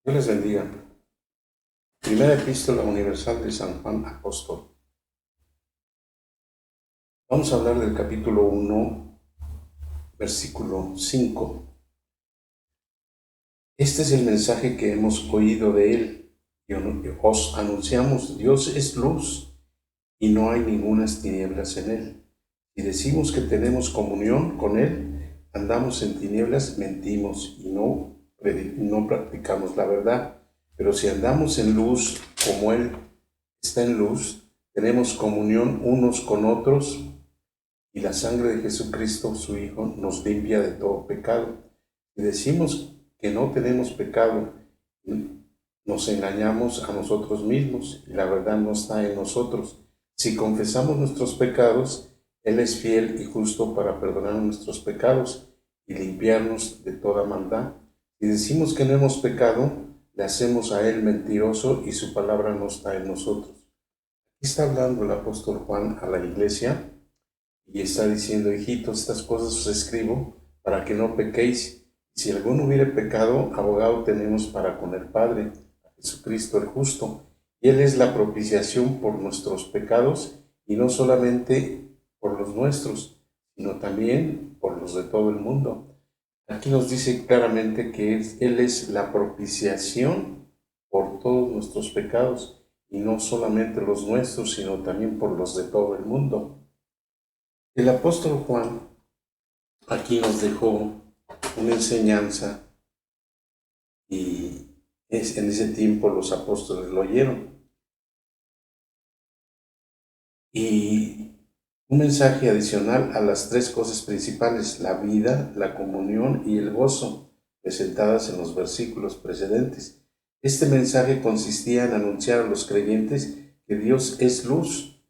Dios les bendiga. Primera Epístola Universal de San Juan Apóstol. Vamos a hablar del capítulo 1, versículo 5. Este es el mensaje que hemos oído de él y os anunciamos: Dios es luz y no hay ningunas tinieblas en él. Si decimos que tenemos comunión con él, andamos en tinieblas, mentimos y no practicamos la verdad. Pero si andamos en luz, como él está en luz, tenemos comunión unos con otros, y la sangre de Jesucristo, su Hijo, nos limpia de todo pecado. Si decimos que no tenemos pecado, nos engañamos a nosotros mismos y la verdad no está en nosotros. Si confesamos nuestros pecados, Él es fiel y justo para perdonar nuestros pecados y limpiarnos de toda maldad. Si decimos que no hemos pecado, le hacemos a Él mentiroso y su palabra no está en nosotros. Aquí está hablando el apóstol Juan a la iglesia y está diciendo: hijitos, estas cosas os escribo para que no pequéis. Si alguno hubiere pecado, abogado tenemos para con el Padre, a Jesucristo el justo. Y Él es la propiciación por nuestros pecados, y no solamente por los nuestros, sino también por los de todo el mundo. Aquí nos dice claramente que Él es la propiciación por todos nuestros pecados, y no solamente los nuestros, sino también por los de todo el mundo. El apóstol Juan aquí nos dejó una enseñanza, y en ese tiempo los apóstoles lo oyeron. Y un mensaje adicional a las tres cosas principales: la vida, la comunión y el gozo, presentadas en los versículos precedentes. Este mensaje consistía en anunciar a los creyentes que Dios es luz.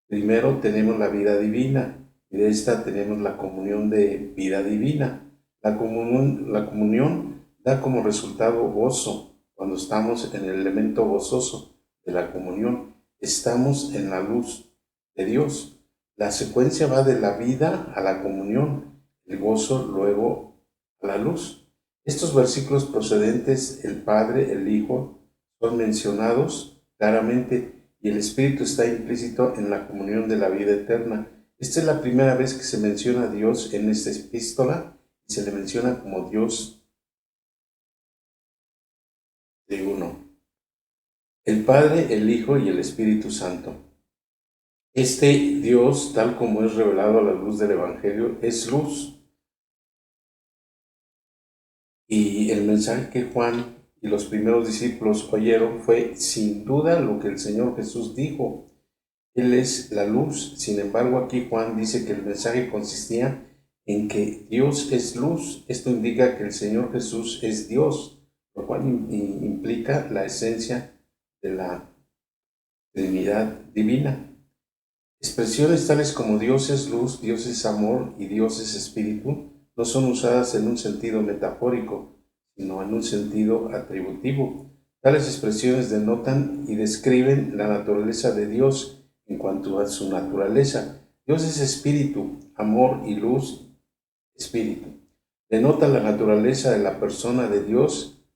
Primero tenemos la vida divina, y de esta tenemos la comunión de vida divina. La comunión da como resultado gozo. Cuando estamos en el elemento gozoso de la comunión, estamos en la luz de Dios. La secuencia va de la vida a la comunión, el gozo luego a la luz. Estos versículos procedentes, el Padre, el Hijo, son mencionados claramente, y el Espíritu está implícito en la comunión de la vida eterna. Esta es la primera vez que se menciona a Dios en esta epístola, y se le menciona como Dios de uno: el Padre, el Hijo y el Espíritu Santo. Este Dios, tal como es revelado a la luz del Evangelio, es luz. Y el mensaje que Juan y los primeros discípulos oyeron fue sin duda lo que el Señor Jesús dijo: Él es la luz. Sin embargo, aquí Juan dice que el mensaje consistía en que Dios es luz. Esto indica que el Señor Jesús es Dios, lo cual implica la esencia de la Trinidad divina. Expresiones tales como Dios es luz, Dios es amor y Dios es espíritu no son usadas en un sentido metafórico, sino en un sentido atributivo. Tales expresiones denotan y describen la naturaleza de Dios en cuanto a su naturaleza. Dios es espíritu, amor y luz, espíritu. Denota la naturaleza de la persona de Dios.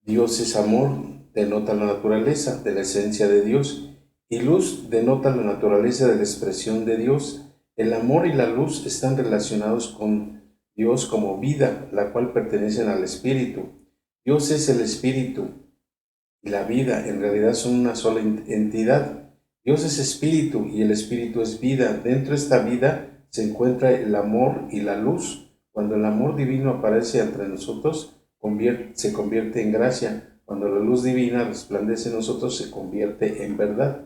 Dios es amor, denota la naturaleza de la esencia de Dios. Y luz denota la naturaleza de la expresión de Dios. El amor y la luz están relacionados con Dios como vida, la cual pertenecen al Espíritu. Dios es el Espíritu y la vida en realidad son una sola entidad. Dios es Espíritu y el Espíritu es vida. Dentro de esta vida se encuentra el amor y la luz. Cuando el amor divino aparece entre nosotros, se convierte en gracia. Cuando la luz divina resplandece en nosotros, se convierte en verdad.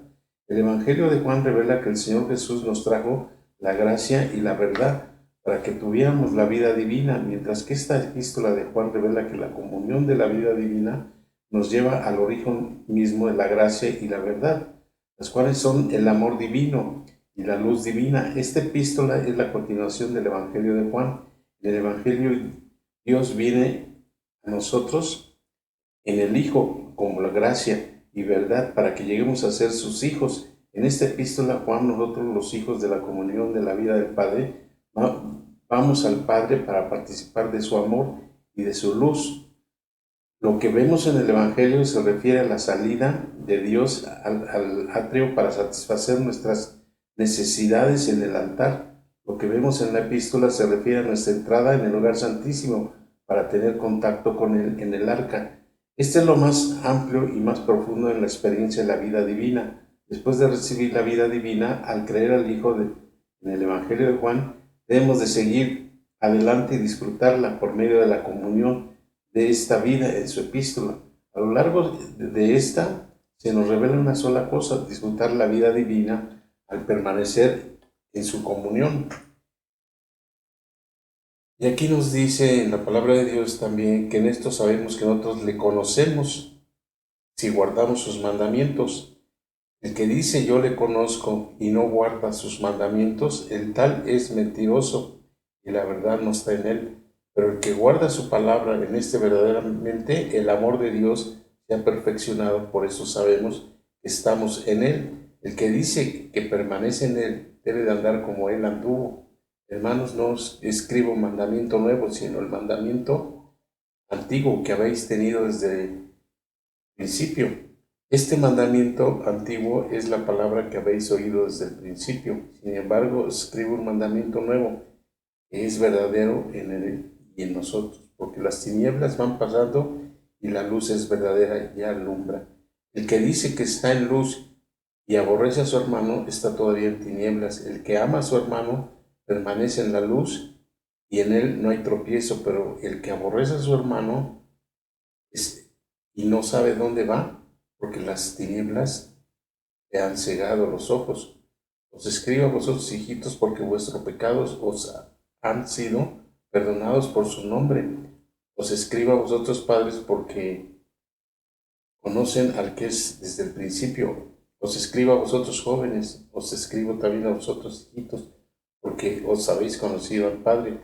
El Evangelio de Juan revela que el Señor Jesús nos trajo la gracia y la verdad para que tuviéramos la vida divina, mientras que esta epístola de Juan revela que la comunión de la vida divina nos lleva al origen mismo de la gracia y la verdad, las cuales son el amor divino y la luz divina. Esta epístola es la continuación del Evangelio de Juan. En el Evangelio, Dios viene a nosotros en el Hijo como la gracia y verdad para que lleguemos a ser sus hijos. En esta epístola, Juan, nosotros los hijos de la comunión de la vida del Padre, vamos al Padre para participar de su amor y de su luz. Lo que vemos en el Evangelio se refiere a la salida de Dios al atrio para satisfacer nuestras necesidades en el altar. Lo que vemos en la epístola se refiere a nuestra entrada en el lugar santísimo para tener contacto con Él en el arca. Este es lo más amplio y más profundo en la experiencia de la vida divina. Después de recibir la vida divina, al creer al Hijo en el Evangelio de Juan, debemos de seguir adelante y disfrutarla por medio de la comunión de esta vida en su epístola. A lo largo de esta se nos revela una sola cosa: disfrutar la vida divina al permanecer en su comunión. Y aquí nos dice en la palabra de Dios también que en esto sabemos que nosotros le conocemos si guardamos sus mandamientos. El que dice yo le conozco y no guarda sus mandamientos, el tal es mentiroso y la verdad no está en él. Pero el que guarda su palabra, en este verdaderamente el amor de Dios se ha perfeccionado, por eso sabemos que estamos en él. El que dice que permanece en él debe de andar como él anduvo. Hermanos, no os escribo un mandamiento nuevo, sino el mandamiento antiguo que habéis tenido desde el principio. Este mandamiento antiguo es la palabra que habéis oído desde el principio. Sin embargo, escribo un mandamiento nuevo que es verdadero en él y en nosotros, porque las tinieblas van pasando y la luz es verdadera y alumbra. El que dice que está en luz y aborrece a su hermano está todavía en tinieblas. El que ama a su hermano permanece en la luz y en él no hay tropiezo, pero el que aborrece a su hermano y no sabe dónde va, porque las tinieblas te han cegado los ojos. Os escribo a vosotros, hijitos, porque vuestros pecados os han sido perdonados por su nombre. Os escribo a vosotros, padres, porque conocen al que es desde el principio. Os escribo a vosotros, jóvenes. Os escribo también a vosotros, hijitos, porque os habéis conocido al Padre.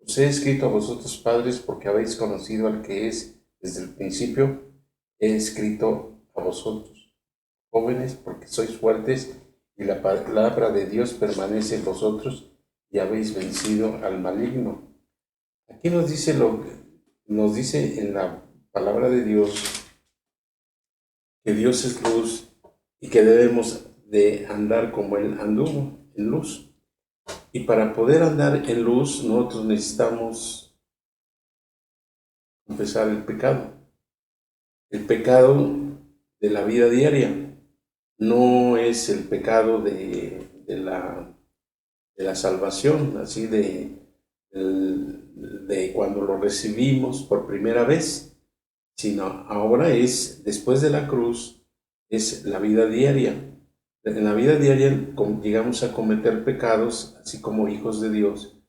Os he escrito a vosotros, padres, porque habéis conocido al que es desde el principio. He escrito a vosotros, jóvenes, porque sois fuertes y la palabra de Dios permanece en vosotros y habéis vencido al maligno. Aquí nos dice en la palabra de Dios que Dios es luz y que debemos de andar como Él anduvo, en luz. Y para poder andar en luz, nosotros necesitamos confesar el pecado. El pecado de la vida diaria no es el pecado de la salvación, así de cuando lo recibimos por primera vez, sino ahora es, después de la cruz, es la vida diaria. En la vida diaria llegamos a cometer pecados, así como hijos de Dios,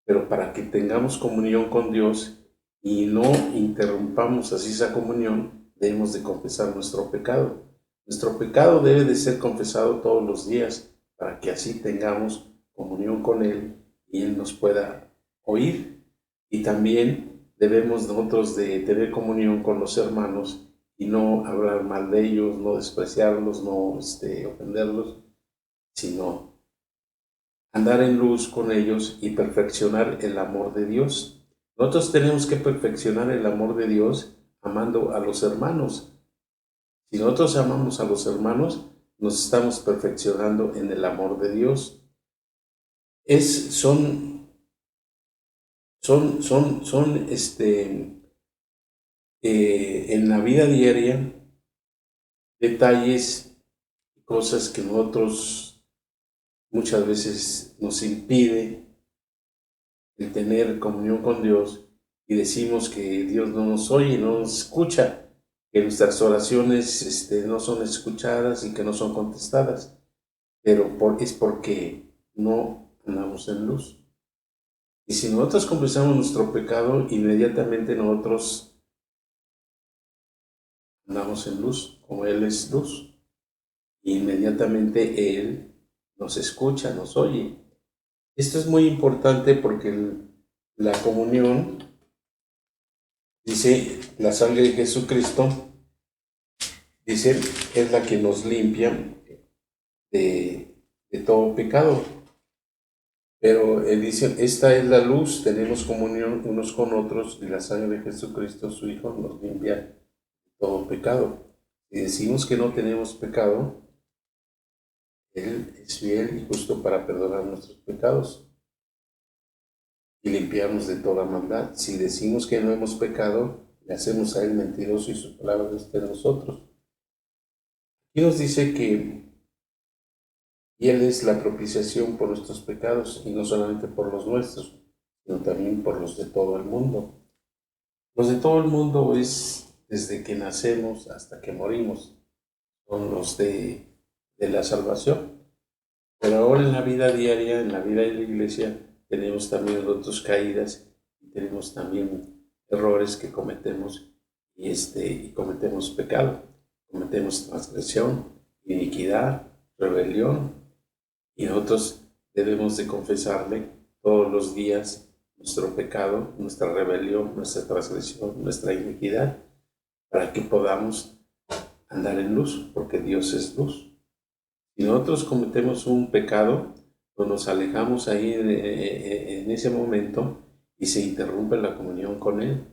pero para que tengamos comunión con Dios y no interrumpamos así esa comunión, debemos de confesar nuestro pecado. Nuestro pecado debe de ser confesado todos los días para que así tengamos comunión con Él y Él nos pueda oír. Y también debemos nosotros de tener comunión con los hermanos y no hablar mal de ellos, no despreciarlos, no ofenderlos, sino andar en luz con ellos y perfeccionar el amor de Dios. Nosotros tenemos que perfeccionar el amor de Dios amando a los hermanos. Si nosotros amamos a los hermanos, nos estamos perfeccionando en el amor de Dios. Son en la vida diaria detalles, cosas que nosotros muchas veces nos impide el tener comunión con Dios y decimos que Dios no nos oye, no nos escucha, que nuestras oraciones no son escuchadas y que no son contestadas, pero es porque no andamos en luz. Y si nosotros confesamos nuestro pecado, inmediatamente nosotros andamos en luz, como Él es luz. Y inmediatamente Él nos escucha, nos oye. Esto es muy importante porque la comunión, dice la sangre de Jesucristo, dice, es la que nos limpia de todo pecado. Pero Él dice, esta es la luz, tenemos comunión unos con otros y la sangre de Jesucristo, su Hijo, nos limpia de todo pecado. Si decimos que no tenemos pecado, Él es fiel y justo para perdonar nuestros pecados y limpiarnos de toda maldad. Si decimos que no hemos pecado, le hacemos a Él mentiroso y su palabra no está en nosotros. Y nos dice que Él es la propiciación por nuestros pecados, y no solamente por los nuestros, sino también por los de todo el mundo. Los de todo el mundo es desde que nacemos hasta que morimos, son los de la salvación. Pero ahora en la vida diaria, en la vida de la iglesia, tenemos también otras caídas y tenemos también errores que cometemos y cometemos pecado, cometemos transgresión, iniquidad, rebelión, y nosotros debemos de confesarle todos los días nuestro pecado, nuestra rebelión, nuestra transgresión, nuestra iniquidad, para que podamos andar en luz, porque Dios es luz. Si nosotros cometemos un pecado, pues nos alejamos ahí en ese momento y se interrumpe la comunión con Él.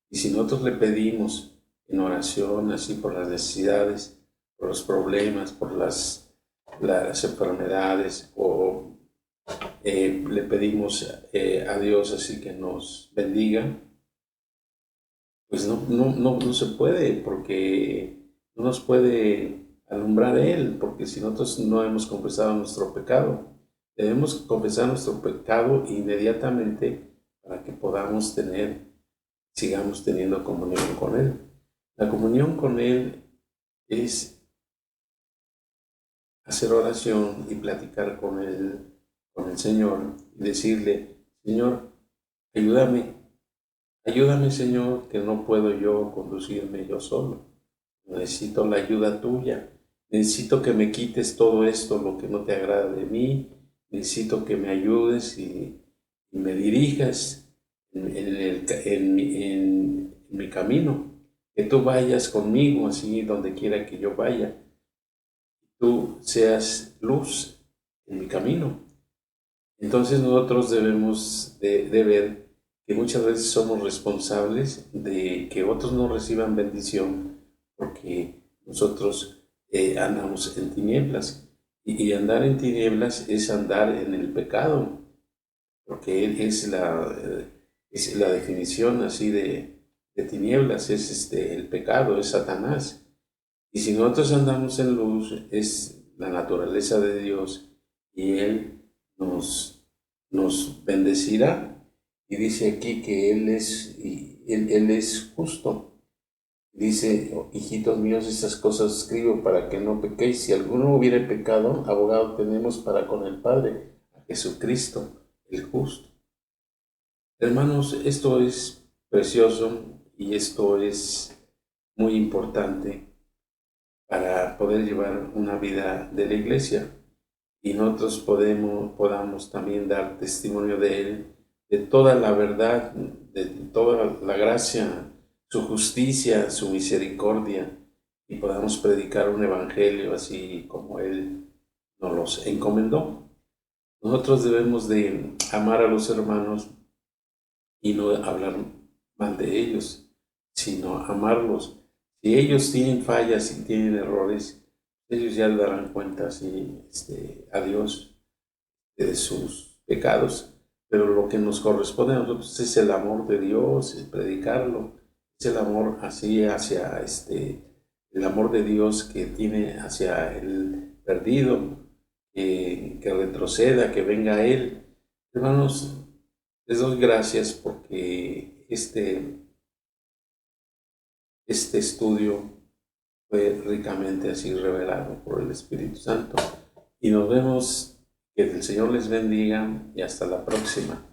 Y si nosotros le pedimos en oración, así por las necesidades, por los problemas, por las enfermedades, o le pedimos a Dios así que nos bendiga, pues no se puede, porque no nos puede alumbrar Él, porque si nosotros no hemos confesado nuestro pecado, debemos confesar nuestro pecado inmediatamente para que podamos sigamos teniendo comunión con Él. La comunión con Él es hacer oración y platicar con el Señor y decirle, Señor, ayúdame Señor, que no puedo yo conducirme yo solo. Necesito la ayuda tuya. Necesito que me quites todo esto, lo que no te agrada de mí. Necesito que me ayudes y me dirijas en mi camino. Que tú vayas conmigo así donde quiera que yo vaya. Tú seas luz en mi camino. Entonces nosotros debemos de ver que muchas veces somos responsables de que otros no reciban bendición porque nosotros andamos en tinieblas. Y andar en tinieblas es andar en el pecado, porque Él es la definición así de tinieblas, es el pecado, es Satanás. Y si nosotros andamos en luz, es la naturaleza de Dios y Él nos bendecirá. Y dice aquí que Él es justo. Dice, hijitos míos, estas cosas escribo para que no pequéis. Si alguno hubiere pecado, abogado tenemos para con el Padre, a Jesucristo, el justo. Hermanos, esto es precioso y esto es muy importante para poder llevar una vida de la iglesia y nosotros podamos también dar testimonio de Él, de toda la verdad, de toda la gracia, su justicia, su misericordia, y podamos predicar un evangelio así como Él nos los encomendó. Nosotros debemos de amar a los hermanos y no hablar mal de ellos, sino amarlos. Si ellos tienen fallas y tienen errores, ellos ya le darán cuenta a Dios de sus pecados. Pero lo que nos corresponde a nosotros es el amor de Dios, el predicarlo, es el amor así hacia el amor de Dios que tiene hacia el perdido, que retroceda, que venga a Él. Hermanos, les doy gracias porque este estudio fue ricamente así revelado por el Espíritu Santo. Y nos vemos, que el Señor les bendiga y hasta la próxima.